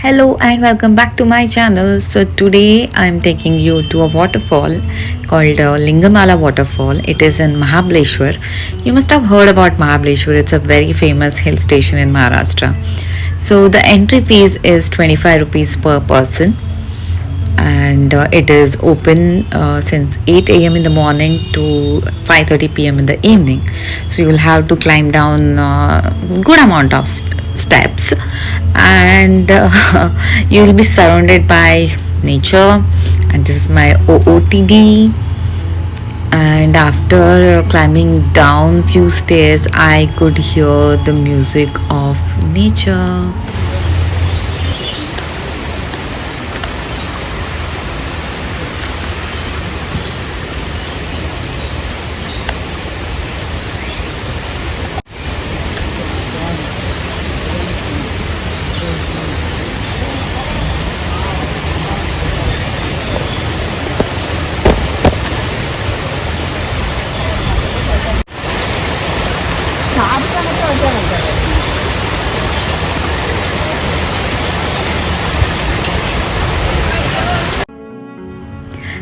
Hello and welcome back to my channel. So today I'm taking you to a waterfall called Lingamala waterfall. It is in Mahabaleshwar. You must have heard about Mahabaleshwar. It's a very famous hill station in Maharashtra. So the entry fees is 25 rupees per person, and it is open since 8 a.m. in the morning to 5:30 p.m. in the evening. So you will have to climb down good amount of steps, and you will be surrounded by nature. And this is my OOTD. And after climbing down few stairs, I could hear the music of nature.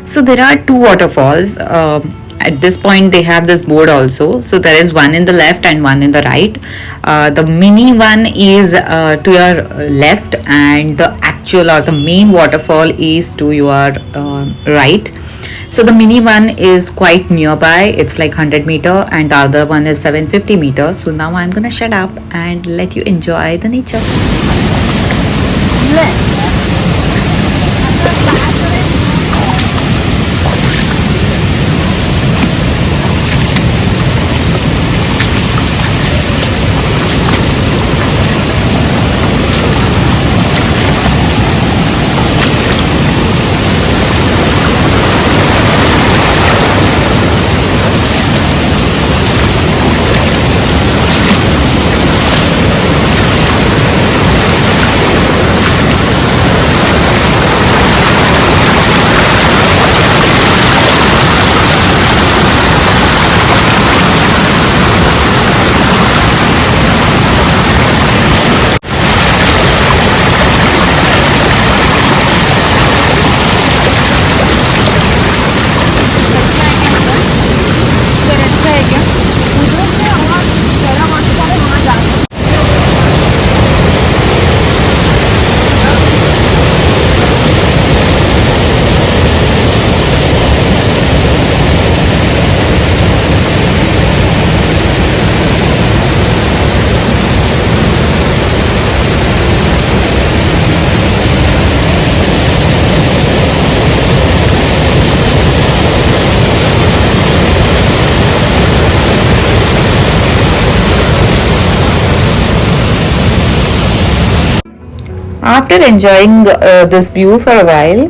So there are two waterfalls. At this point, they have this board also. So there is one in the left and one in the right. The mini one is to your left, and the actual or the main waterfall is to your right. So the mini one is quite nearby. It's like 100 meter, and the other one is 750 meters. So now I'm gonna shut up and let you enjoy the nature. After enjoying this view for a while,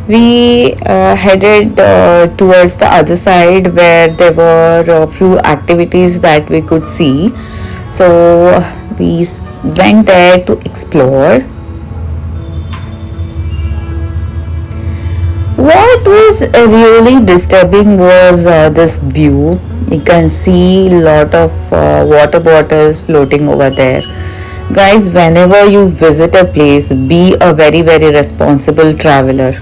we headed towards the other side where there were a few activities that we could see. So we went there to explore. What was really disturbing was this view. You can see a lot of water bottles floating over there. Guys, whenever you visit a place, be a very responsible traveler.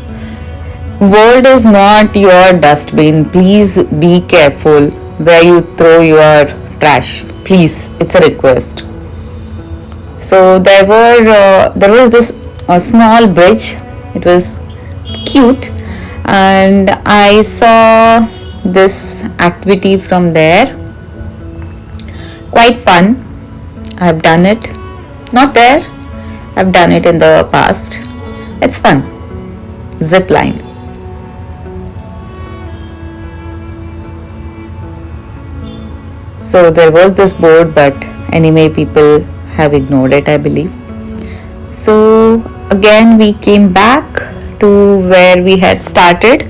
World is not your dustbin. Please be careful where you throw your trash. Please, it's a request. So there was this small bridge. It was cute, and I saw this activity from there. Quite fun. I've done it. Not there. I've done it in the past. It's fun. Zip line. So there was this board, but anyway, people have ignored it, I believe. So again, we came back to where we had started,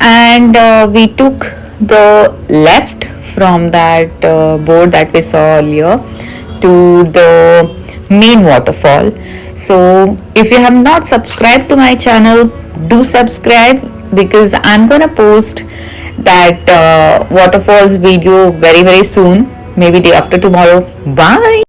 and we took the left from that board that we saw earlier to the main waterfall. So if you have not subscribed to my channel, do subscribe, because I'm gonna post that waterfalls video very soon, maybe day after tomorrow. Bye.